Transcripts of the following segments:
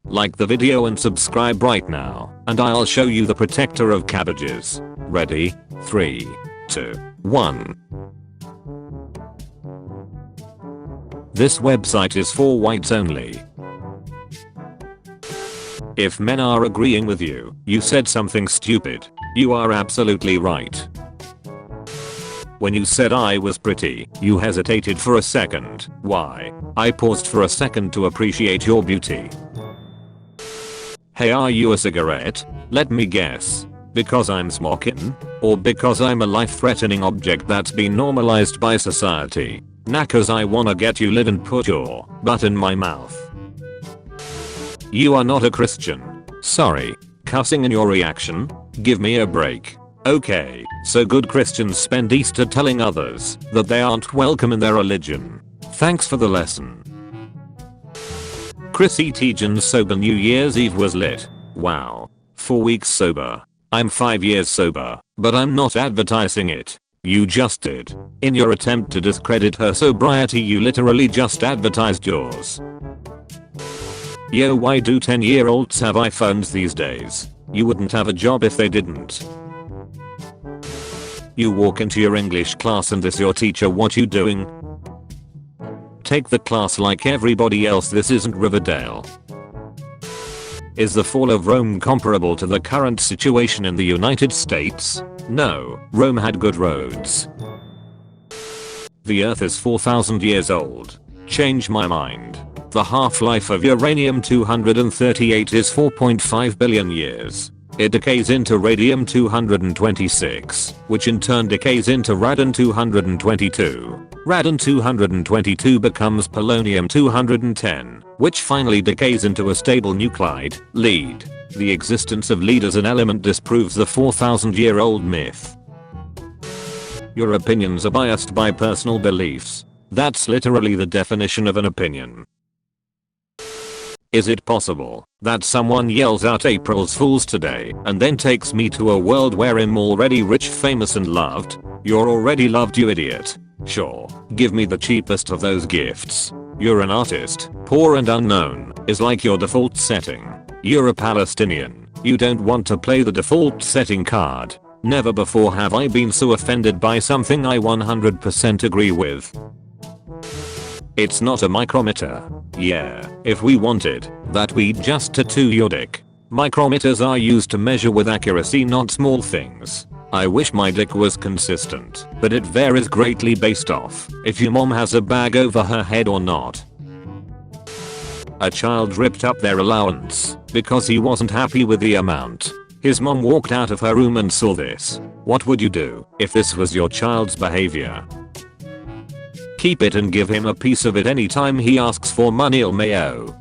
Like the video and subscribe right now, and I'll show you the protector of cabbages. Ready? 3, 2, 1. This website is for whites only. If men are agreeing with you, you said something stupid. You are absolutely right. When you said I was pretty, you hesitated for a second. Why? I paused for a second to appreciate your beauty. Hey, are you a cigarette? Let me guess. Because I'm smoking? Or because I'm a life-threatening object that's been normalized by society? Nah, cause I wanna get you lit and put your butt in my mouth. You are not a Christian. Sorry. Cussing in your reaction? Give me a break. Okay, so good Christians spend Easter telling others that they aren't welcome in their religion. Thanks for the lesson. Chrissy Teigen's sober New Year's Eve was lit. Wow. 4 weeks sober. I'm 5 years sober, but I'm not advertising it. You just did. In your attempt to discredit her sobriety, you literally just advertised yours. Yo, why do 10-year-olds have iPhones these days? You wouldn't have a job if they didn't. You walk into your English class and this your teacher, what you doing? Take the class like everybody else, this isn't Riverdale. Is the fall of Rome comparable to the current situation in the United States? No, Rome had good roads. The Earth is 4,000 years old. Change my mind. The half-life of uranium-238 is 4.5 billion years. It decays into radium-226, which in turn decays into radon-222. Radon-222 becomes polonium-210, which finally decays into a stable nuclide, lead. The existence of lead as an element disproves the 4,000-year-old myth. Your opinions are biased by personal beliefs. That's literally the definition of an opinion. Is it possible that someone yells out April's Fools today and then takes me to a world where I'm already rich, famous and loved? You're already loved, you idiot. Sure, give me the cheapest of those gifts. You're an artist, poor and unknown, is like your default setting. You're a Palestinian. You don't want to play the default setting card. Never before have I been so offended by something I 100% agree with. It's not a micrometer. Yeah, if we wanted that, we'd just tattoo your dick. Micrometers are used to measure with accuracy, not small things. I wish my dick was consistent, but it varies greatly based off if your mom has a bag over her head or not. A child ripped up their allowance because he wasn't happy with the amount. His mom walked out of her room and saw this. What would you do if this was your child's behavior? Keep it and give him a piece of it anytime he asks for money, LMAO.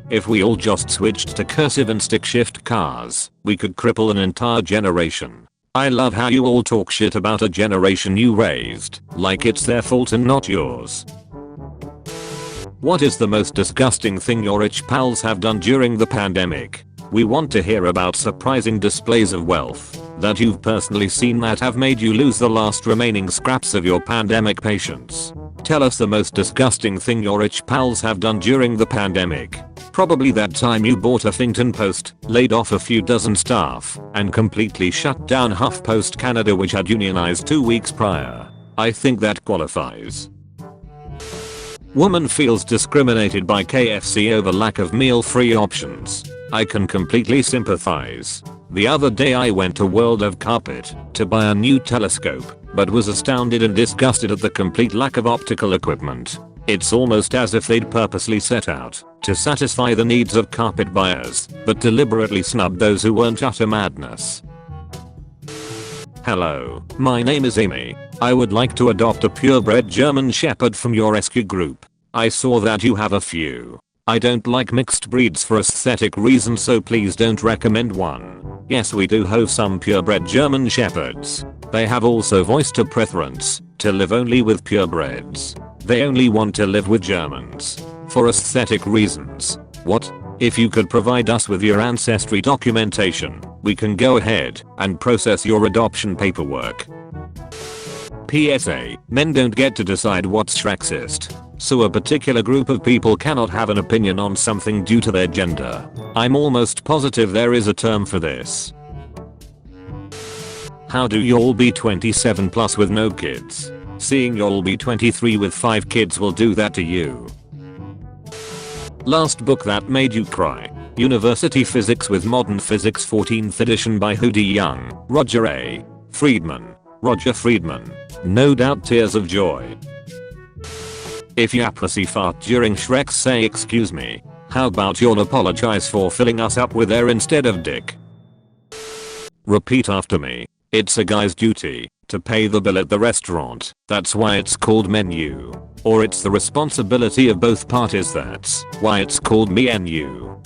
If we all just switched to cursive and stick shift cars, we could cripple an entire generation. I love how you all talk shit about a generation you raised, like it's their fault and not yours. What is the most disgusting thing your rich pals have done during the pandemic? We want to hear about surprising displays of wealth that you've personally seen that have made you lose the last remaining scraps of your pandemic patience. Tell us the most disgusting thing your rich pals have done during the pandemic. Probably that time you bought a Huffington Post, laid off a few dozen staff, and completely shut down HuffPost Canada, which had unionized 2 weeks prior. I think that qualifies. Woman feels discriminated by KFC over lack of meal-free options. I can completely sympathize. The other day I went to World of Carpet to buy a new telescope, but was astounded and disgusted at the complete lack of optical equipment. It's almost as if they'd purposely set out to satisfy the needs of carpet buyers, but deliberately snubbed those who weren't. Utter madness. Hello, my name is Amy. I would like to adopt a purebred German Shepherd from your rescue group. I saw that you have a few. I don't like mixed breeds for aesthetic reasons, so please don't recommend one. Yes, we do have some purebred German Shepherds. They have also voiced a preference to live only with purebreds. They only want to live with Germans for aesthetic reasons. What? If you could provide us with your ancestry documentation, we can go ahead and process your adoption paperwork. PSA: men don't get to decide what's Shrexist. So a particular group of people cannot have an opinion on something due to their gender. I'm almost positive there is a term for this. How do y'all be 27 plus with no kids? Seeing y'all be 23 with 5 kids will do that to you. Last book that made you cry. University Physics with Modern Physics 14th edition by Hoodie Young, Roger A. Friedman. Roger Friedman. No doubt tears of joy. If you pussy fart during Shrek, say excuse me. How about you'll apologize for filling us up with air instead of dick? Repeat after me. It's a guy's duty to pay the bill at the restaurant. That's why it's called menu. Or it's the responsibility of both parties. That's why it's called me and you.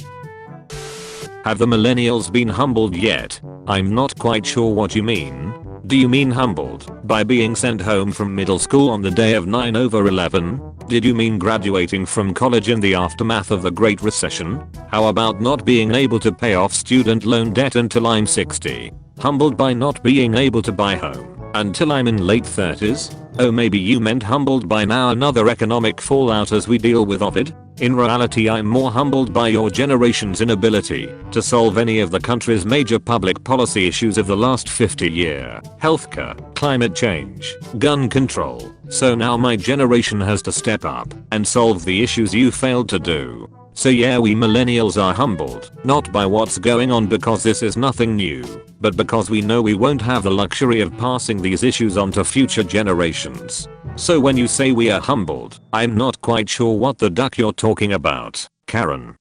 Have the millennials been humbled yet? I'm not quite sure what you mean. Do you mean humbled by being sent home from middle school on the day of 9/11? Did you mean graduating from college in the aftermath of the Great Recession? How about not being able to pay off student loan debt until I'm 60? Humbled by not being able to buy home until I'm in late 30s? Oh, maybe you meant humbled by now another economic fallout as we deal with it? In reality, I'm more humbled by your generation's inability to solve any of the country's major public policy issues of the last 50 years. Healthcare, climate change, gun control. So now my generation has to step up and solve the issues you failed to do. So yeah, we millennials are humbled, not by what's going on because this is nothing new, but because we know we won't have the luxury of passing these issues on to future generations. So when you say we are humbled, I'm not quite sure what the duck you're talking about, Karen.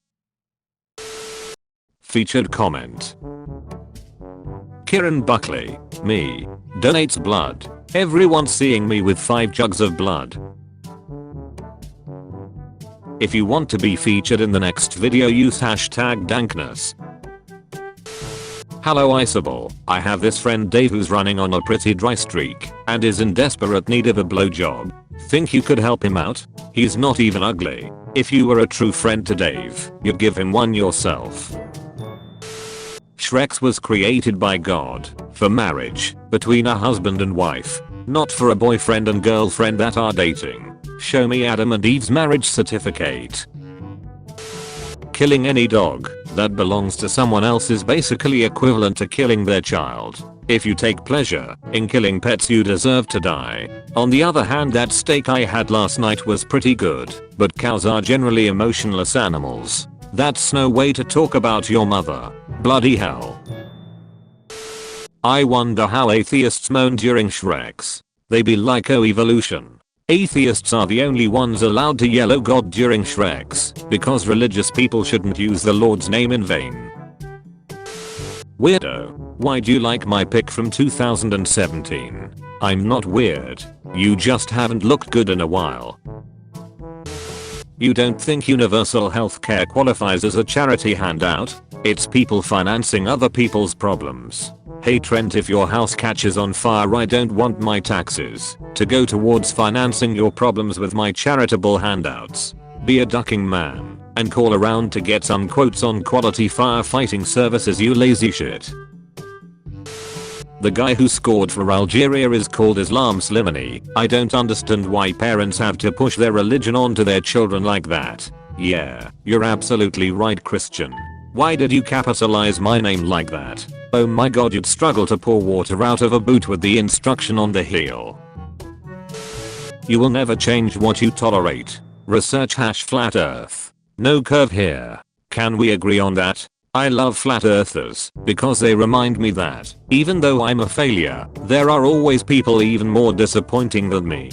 Featured comment. Kieran Buckley, me, donates blood. Everyone seeing me with 5 jugs of blood. If you want to be featured in the next video, use hashtag dankness. Hello Isabel, I have this friend Dave who's running on a pretty dry streak and is in desperate need of a blowjob. Think you could help him out? He's not even ugly. If you were a true friend to Dave, you'd give him one yourself. Shrek was created by God for marriage between a husband and wife, not for a boyfriend and girlfriend that are dating. Show me Adam and Eve's marriage certificate. Killing any dog that belongs to someone else is basically equivalent to killing their child. If you take pleasure in killing pets, you deserve to die. On the other hand, that steak I had last night was pretty good, but cows are generally emotionless animals. That's no way to talk about your mother. Bloody hell. I wonder how atheists moan during Shreks. They be like, oh, evolution. Atheists are the only ones allowed to yell "Oh God" during Shreks because religious people shouldn't use the Lord's name in vain. Weirdo. Why do you like my pic from 2017? I'm not weird. You just haven't looked good in a while. You don't think universal healthcare qualifies as a charity handout? It's people financing other people's problems. Hey Trent, if your house catches on fire, I don't want my taxes to go towards financing your problems with my charitable handouts. Be a ducking man and call around to get some quotes on quality firefighting services, you lazy shit. The guy who scored for Algeria is called Islam Slimani. I don't understand why parents have to push their religion onto their children like that. Yeah, you're absolutely right, Christian. Why did you capitalize my name like that? Oh my god, you'd struggle to pour water out of a boot with the instruction on the heel. You will never change what you tolerate. Research #flat earth. No curve here. Can we agree on that? I love flat earthers because they remind me that even though I'm a failure, there are always people even more disappointing than me.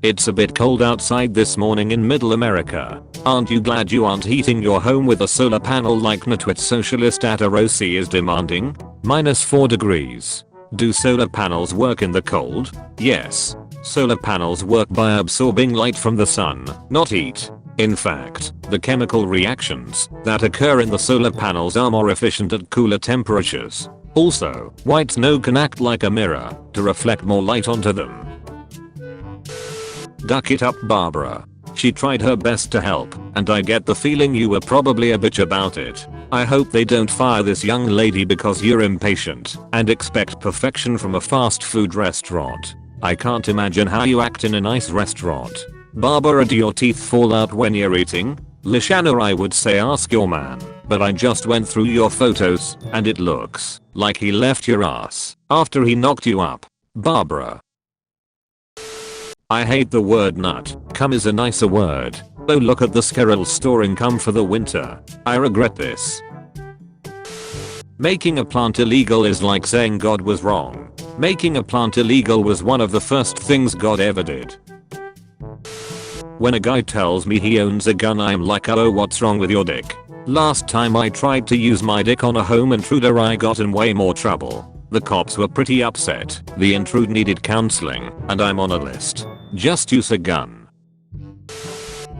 It's a bit cold outside this morning in middle America. Aren't you glad you aren't heating your home with a solar panel like Nitwit Socialist Atarosi is demanding? -4 degrees. Do solar panels work in the cold? Yes. Solar panels work by absorbing light from the sun, not heat. In fact, the chemical reactions that occur in the solar panels are more efficient at cooler temperatures. Also, white snow can act like a mirror to reflect more light onto them. Duck it up, Barbara. She tried her best to help, and I get the feeling you were probably a bitch about it. I hope they don't fire this young lady because you're impatient and expect perfection from a fast food restaurant. I can't imagine how you act in a nice restaurant. Barbara, do your teeth fall out when you're eating? Lishana, I would say ask your man, but I just went through your photos and it looks like he left your ass after he knocked you up. Barbara. I hate the word nut. Cum is a nicer word. Oh, look at the squirrel storing cum for the winter. I regret this. Making a plant illegal is like saying God was wrong. Making a plant illegal was one of the first things God ever did. When a guy tells me he owns a gun, I'm like, oh, what's wrong with your dick? Last time I tried to use my dick on a home intruder, I got in way more trouble. The cops were pretty upset. The intrude needed counseling, and I'm on a list. Just use a gun.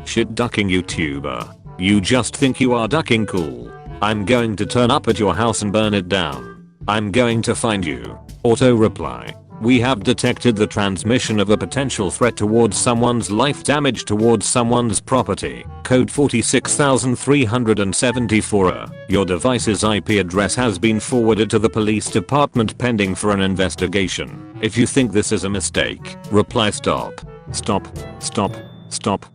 Shit ducking YouTuber. You just think you are ducking cool. I'm going to turn up at your house and burn it down. I'm going to find you. Auto reply. We have detected the transmission of a potential threat towards someone's life, damage towards someone's property. Code 46374. Your device's IP address has been forwarded to the police department pending for an investigation. If you think this is a mistake, reply stop. Stop. Stop. Stop.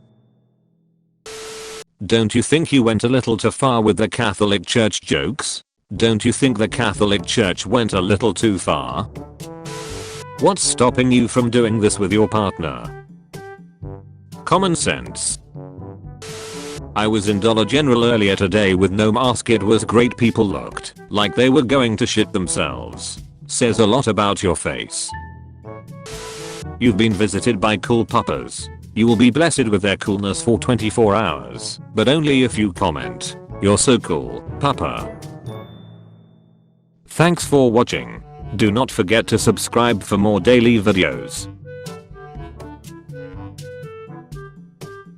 Don't you think you went a little too far with the Catholic Church jokes? Don't you think the Catholic Church went a little too far? What's stopping you from doing this with your partner? Common sense. I was in Dollar General earlier today with no mask. It was great. People looked like they were going to shit themselves. Says a lot about your face. You've been visited by cool puppers. You will be blessed with their coolness for 24 hours, but only if you comment, "You're so cool, pupper." Thanks for watching. Do not forget to subscribe for more daily videos.